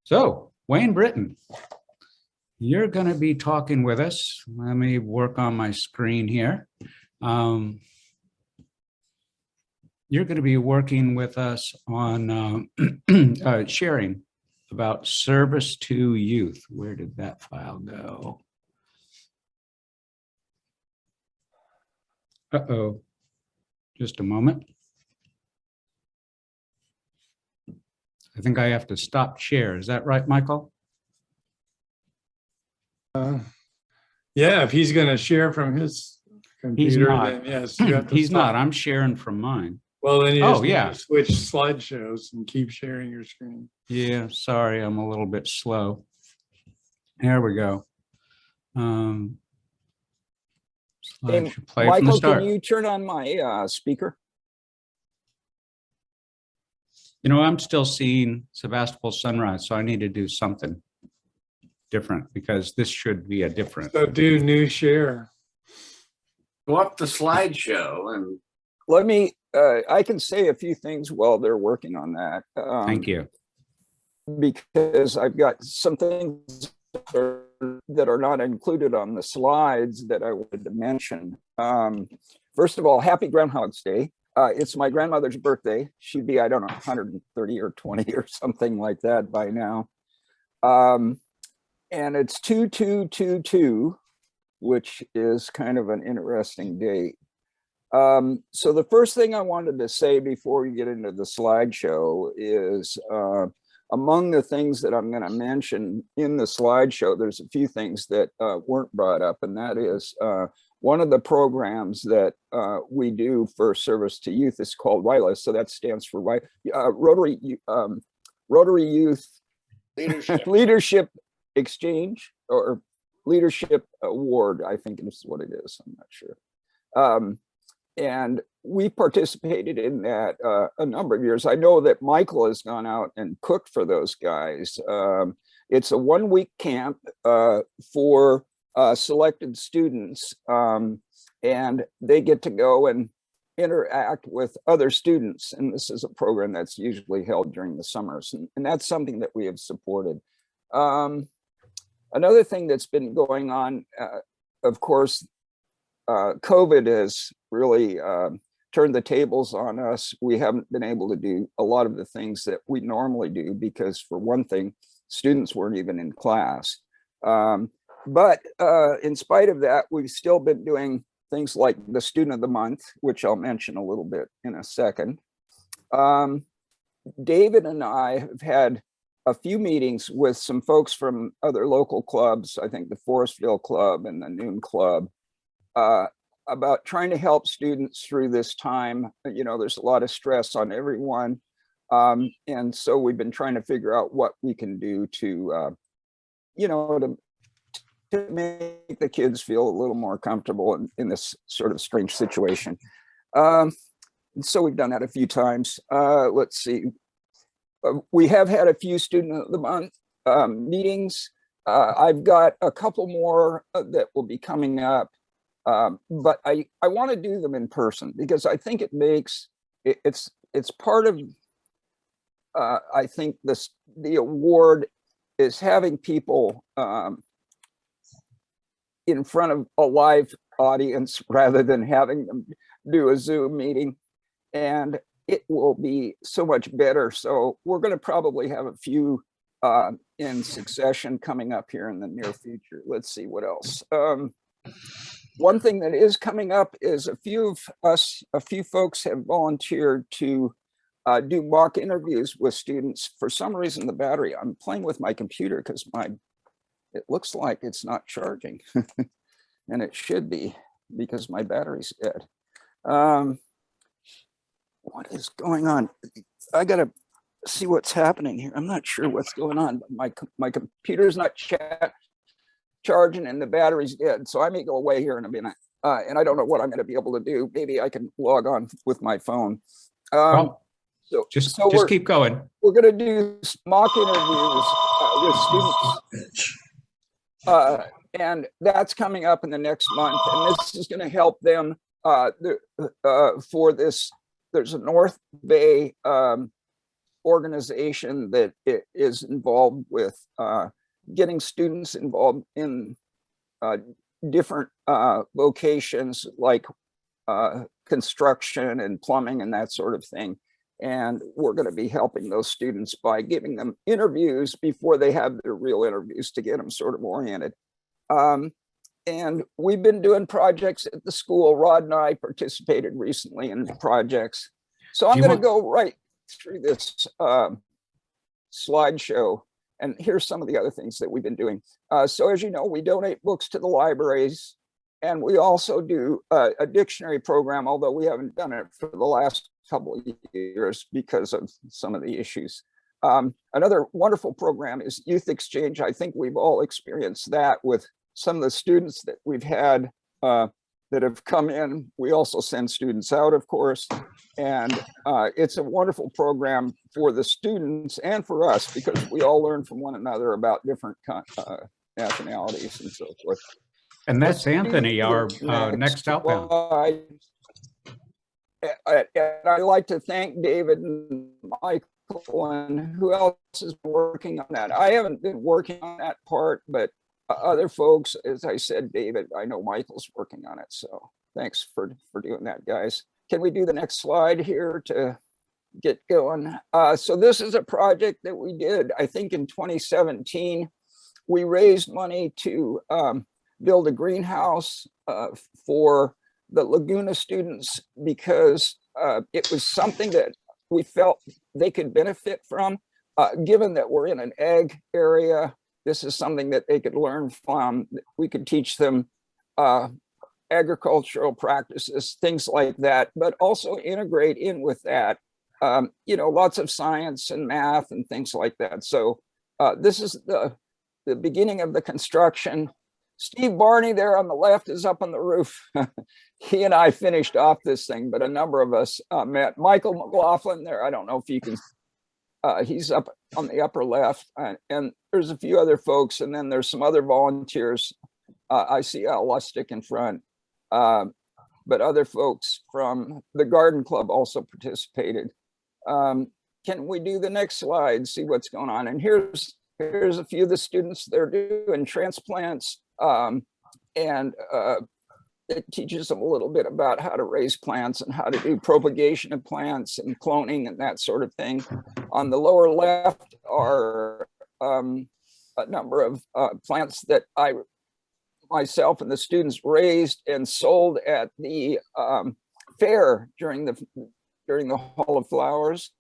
So, Wayne Britton, you're going to be talking with us. Let me work on my screen here. You're going to be working with us on sharing about service to youth. Where did that file go? Uh-oh, just a moment. I think I have to stop share. Is that right, Michael? Yeah, if he's going to share from his computer, then yes, you have to He's stop. not. I'm sharing from mine. Well, then you just need yeah. to switch slideshows and keep sharing your screen. Yeah, sorry, I'm a little bit slow. There we go. Hey, play Michael, from the start. can you turn on my speaker? You know, I'm still seeing Sebastopol sunrise, so I need to do something different because this should be a different. So do new share. Go up the slideshow and Let me, I can say a few things while they're working on that. Thank you. Because I've got some things that are not included on the slides that I wanted to mention. First of all, happy Groundhog's Day. It's my grandmother's birthday. She'd be, I don't know, 130 or 20 or something like that by now. And it's 2222, which is kind of an interesting date. So the first thing I wanted to say before we get into the slideshow is among the things that I'm going to mention in the slideshow, there's a few things that weren't brought up, and that is one of the programs that we do for service to youth is called WILA. So that stands for Rotary Youth Leadership Exchange or Leadership Award, I think is what it is. I'm not sure. And we participated in that a number of years. I know that Michael has gone out and cooked for those guys. It's a 1-week camp for selected students, and they get to go and interact with other students. And this is a program that's usually held during the summers, and that's something that we have supported. Another thing that's been going on, of course, COVID has really turned the tables on us. We haven't been able to do a lot of the things that we normally do because, for one thing, students weren't even in class. But in spite of that, we've still been doing things like the Student of the Month, which I'll mention a little bit in a second. David and I have had a few meetings with some folks from other local clubs, I think the Forestville Club and the Noon Club, about trying to help students through this time. You know, there's a lot of stress on everyone. And so we've been trying to figure out what we can do to, you know, to make the kids feel a little more comfortable in this sort of strange situation. And so we've done that a few times. Let's see. We have had a few Student of the Month meetings. I've got a couple more that will be coming up. But I want to do them in person because I think it makes it's part of I think the award is having people in front of a live audience rather than having them do a Zoom meeting, and it will be so much better. So we're going to probably have a few in succession coming up here in the near future. Let's see what else. One thing that is coming up is a few folks have volunteered to do mock interviews with students. For some reason, the battery, I'm playing with my computer because it looks like it's not charging and it should be because my battery's dead. What is going on? I gotta see what's happening here. I'm not sure what's going on, but my computer's not charging and the battery's dead. So I may go away here in a minute. And I don't know what I'm going to be able to do. Maybe I can log on with my phone. Well, just keep going. We're going to do mock interviews with students. And that's coming up in the next month. And this is going to help them for this. There's a North Bay organization that is involved with getting students involved in different vocations like construction and plumbing and that sort of thing. And we're going to be helping those students by giving them interviews before they have their real interviews to get them sort of oriented. And we've been doing projects at the school. Rod and I participated recently in projects. So I'm going to go right through this slideshow. And here's some of the other things that we've been doing. So as you know, we donate books to the libraries. And we also do a dictionary program, although we haven't done it for the last couple of years because of some of the issues. Another wonderful program is Youth Exchange. I think we've all experienced that with some of the students that we've had that have come in. We also send students out, of course. And it's a wonderful program for the students and for us because we all learn from one another about different nationalities and so forth. And that's Anthony, our next outbound. And I'd like to thank David and Michael and who else is working on that. I haven't been working on that part, but other folks, as I said, David, I know Michael's working on it. So thanks for doing that, guys. Can we do the next slide here to get going? So this is a project that we did, I think in 2017. We raised money to build a greenhouse for the Laguna students because it was something that we felt they could benefit from. Given that we're in an ag area, this is something that they could learn from. We could teach them agricultural practices, things like that, but also integrate in with that, you know, lots of science and math and things like that. So this is the beginning of the construction. Steve Barney there on the left is up on the roof. He and I finished off this thing, but a number of us met. Michael McLaughlin there, I don't know if you can, he's up on the upper left, and there's a few other folks, and then there's some other volunteers. I see Al Lustig in front, but other folks from the Garden Club also participated. Can we do the next slide, see what's going on? And here's a few of the students that are doing transplants, and it teaches them a little bit about how to raise plants and how to do propagation of plants and cloning and that sort of thing. On the lower left are a number of plants that I myself and the students raised and sold at the fair during the Hall of Flowers.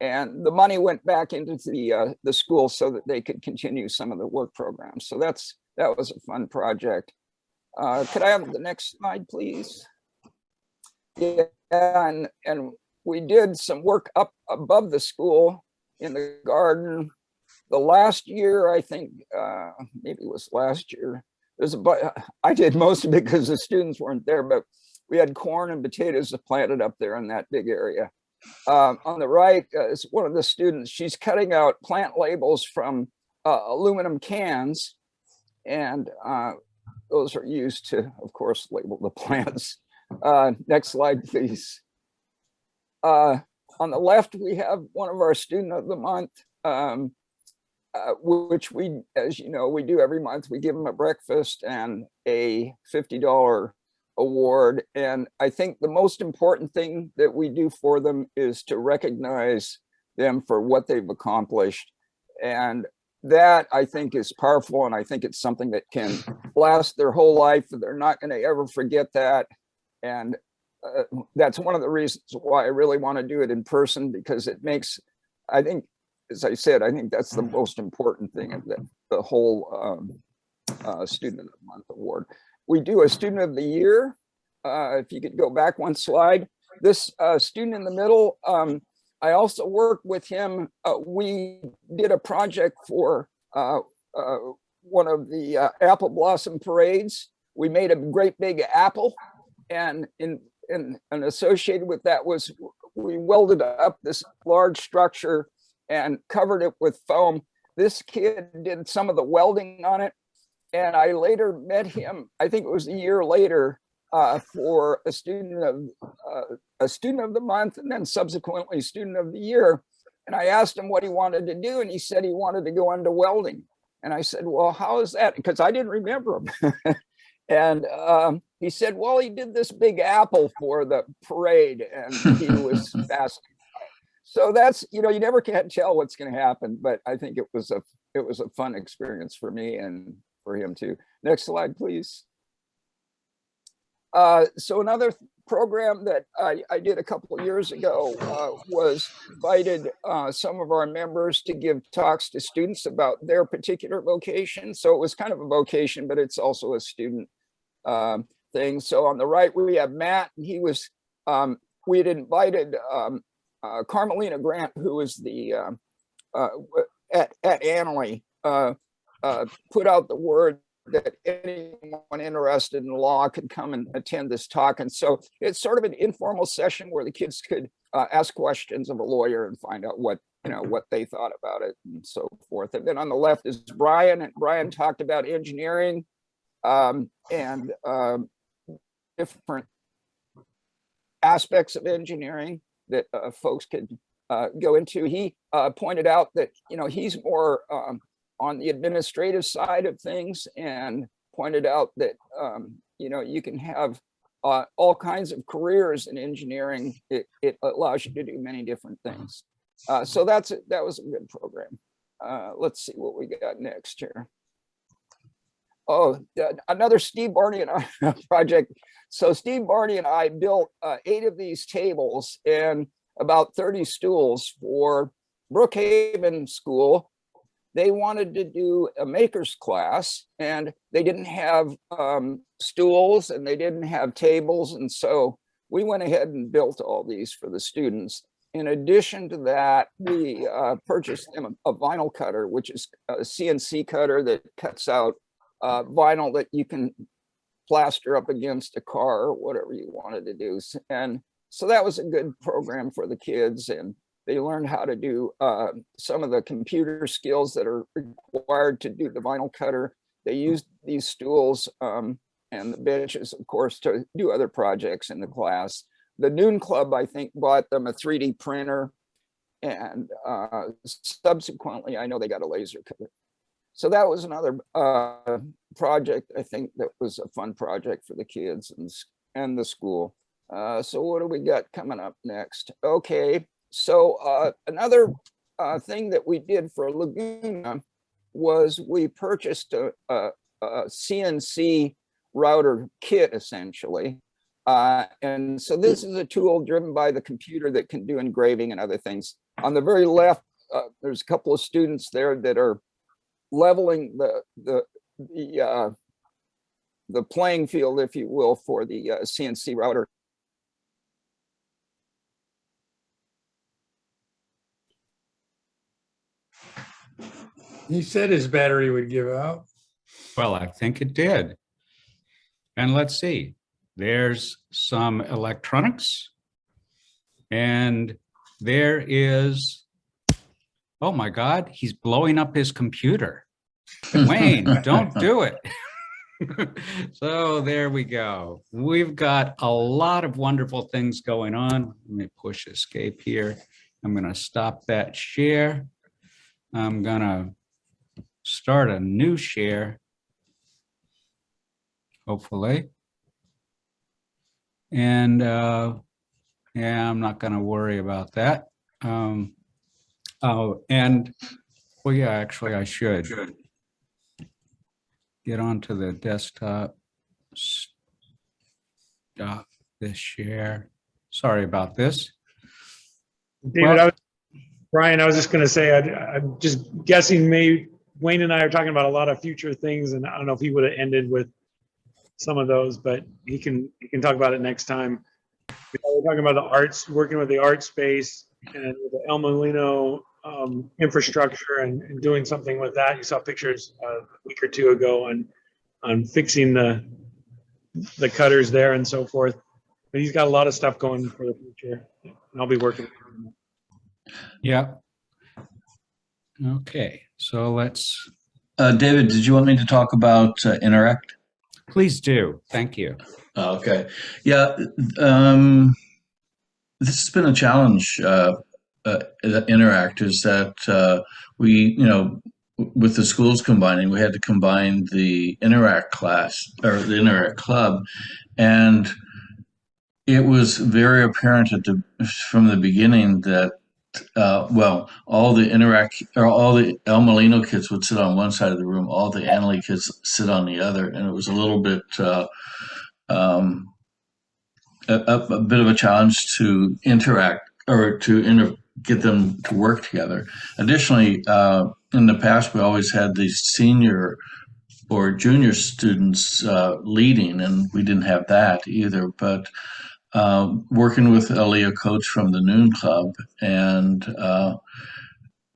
And the money went back into the school so that they could continue some of the work programs. So that was a fun project. Could I have the next slide, please? Yeah, and we did some work up above the school in the garden. The last year, I think, maybe it was last year, I did most of it because the students weren't there, but we had corn and potatoes planted up there in that big area. On the right is one of the students. She's cutting out plant labels from aluminum cans, and those are used to, of course, label the plants. Next slide, please. On the left, we have one of our student of the month, which we, as you know, we do every month. We give them a breakfast and a $50 award. And I think the most important thing that we do for them is to recognize them for what they've accomplished. And that, I think, is powerful. And I think it's something that can last their whole life. They're not going to ever forget that. And that's one of the reasons why I really want to do it in person, because it makes, I think, as I said, I think that's the most important thing of the whole Student of the Month award. We do a Student of the Year. If you could go back one slide. This student in the middle, I also worked with him. We did a project for one of the apple blossom parades. We made a great big apple, and associated with that was we welded up this large structure and covered it with foam. This kid did some of the welding on it, and I later met him, I think it was a year later, for a student of the month, and then subsequently Student of the Year. And I asked him what he wanted to do, and he said he wanted to go into welding. And I said, well, how is that? Because I didn't remember him. And he said, well, he did this big apple for the parade, and he was fascinated. So that's, you know, you never can tell what's going to happen, but I think it was a fun experience for me and for him too. Next slide, please. So another program that I did a couple of years ago was invited some of our members to give talks to students about their particular vocation. So it was kind of a vocation, but it's also a student thing. So on the right, we have Matt, and he was, we had invited Carmelina Grant, who was the, at Annalee, put out the word that anyone interested in law could come and attend this talk. And so it's sort of an informal session where the kids could ask questions of a lawyer and find out what, you know, what they thought about it and so forth. And then on the left is Brian, and Brian talked about engineering and different aspects of engineering that folks could go into. He pointed out that, you know, he's more on the administrative side of things, and pointed out that, you know, you can have all kinds of careers in engineering. It allows you to do many different things. So that was a good program. Let's see what we got next here. Oh, another Steve Barney and I project. So Steve Barney and I built 8 of these tables and about 30 stools for Brookhaven School. They wanted to do a maker's class, and they didn't have stools, and they didn't have tables. And so we went ahead and built all these for the students. In addition to that, we purchased them a vinyl cutter, which is a CNC cutter that cuts out vinyl that you can plaster up against a car or whatever you wanted to do. And so that was a good program for the kids, and they learned how to do some of the computer skills that are required to do the vinyl cutter. They used these stools and the benches, of course, to do other projects in the class. The Noon Club, I think, bought them a 3D printer, and subsequently, I know they got a laser cutter. So that was another project, I think, that was a fun project for the kids and the school. So what do we got coming up next? Okay. So another thing that we did for Laguna was we purchased a CNC router kit, essentially. And so this is a tool driven by the computer that can do engraving and other things. On the very left, there's a couple of students there that are leveling the playing field, if you will, for the CNC router. He said his battery would give out. Well, I think it did. And let's see, there's some electronics, and there is, oh my God, he's blowing up his computer. Wayne, don't do it. So there we go. We've got a lot of wonderful things going on. Let me push escape here. I'm going to stop that share. I'm going to start a new share, hopefully. And yeah, I'm not going to worry about that. Oh, and well, yeah, actually I should get onto the desktop, stop this share. Sorry about this. David, Well, Brian, I was just going to say, I'm just guessing maybe Wayne and I are talking about a lot of future things, and I don't know if he would have ended with some of those, but he can talk about it next time. We're talking about the arts, working with the art space and with the El Molino infrastructure and doing something with that. You saw pictures a week or two ago on fixing the cutters there and so forth. But he's got a lot of stuff going for the future, and I'll be working with him. yeah. Okay, so let's, David, did you want me to talk about Interact? please do. Thank you. Okay. Yeah. This has been a challenge the Interact is that we, with the schools combining, we had to combine the Interact class or the Interact club, and it was very apparent from the beginning that all the Interact or all the El Molino kids would sit on one side of the room, all the Annalee kids sit on the other, and it was a little bit a bit of a challenge to interact or to get them to work together. Additionally, in the past, we always had the senior or junior students leading, and we didn't have that either. But working with a coach from the Noon Club, and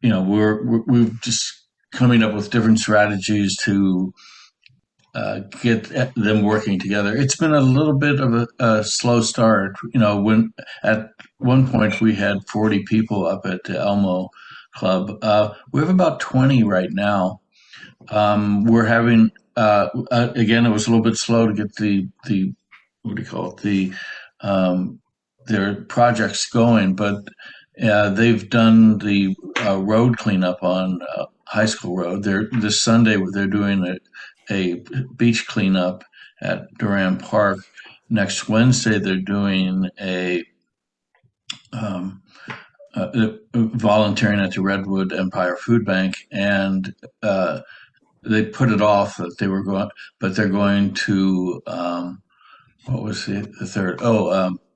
we're just coming up with different strategies to get them working together. It's been a little bit of a slow start. When at one point we had 40 people up at the Elmo Club. We have about 20 right now. We're having again, it was a little bit slow to get the what do you call it, their projects going, but they've done the road cleanup on High School Road. This Sunday they're doing a beach cleanup at Durham Park. Next Wednesday they're doing a volunteering at the Redwood Empire Food Bank, and they put it off that they were going, but they're going to what was the third?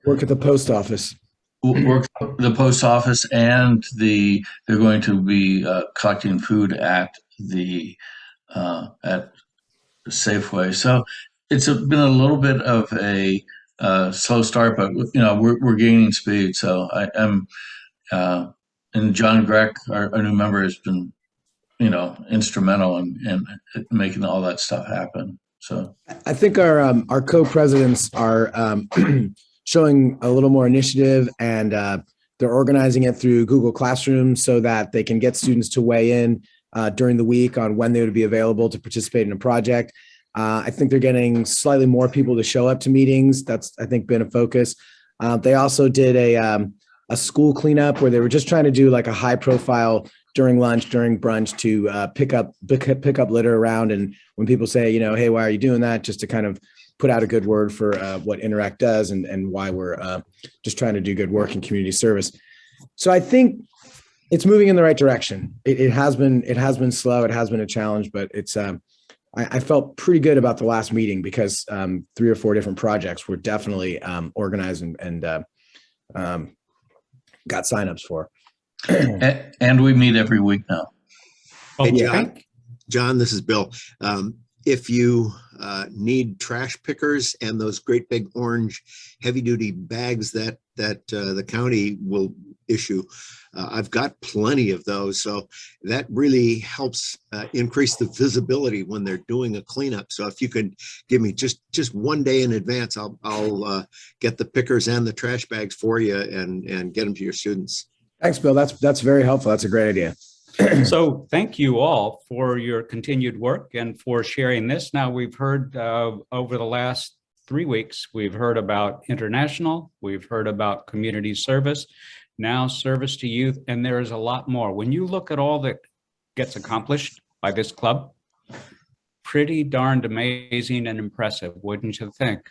Work at the post office. Work at the post office, and they're going to be collecting food at the at Safeway. So it's been a little bit of a slow start, but we're gaining speed. So I am, and John Greck, our new member, has been instrumental in making all that stuff happen. So I think our co-presidents are showing a little more initiative, and they're organizing it through Google Classroom so that they can get students to weigh in during the week on when they would be available to participate in a project. I think they're getting slightly more people to show up to meetings. That's, I think, been a focus. They also did a school cleanup where they were just trying to do like a high profile during lunch, during brunch, to pick up litter around. And when people say, hey, why are you doing that? Just to kind of put out a good word for what Interact does and why we're just trying to do good work in community service. So I think it's moving in the right direction. It has been slow. It has been a challenge, but it's I felt pretty good about the last meeting because 3 or 4 different projects were definitely organized and got signups for. and we meet every week now. Hey, Okay. John, this is Bill. If you need trash pickers and those great big orange heavy duty bags that the county will issue, I've got plenty of those. So that really helps increase the visibility when they're doing a cleanup. So if you could give me just 1 day in advance, I'll get the pickers and the trash bags for you and get them to your students. Thanks, Bill. That's very helpful. That's a great idea. So thank you all for your continued work and for sharing this. Now we've heard over the last 3 weeks, we've heard about international, we've heard about community service, now service to youth, and there is a lot more. When you look at all that gets accomplished by this club, pretty darned amazing and impressive, wouldn't you think?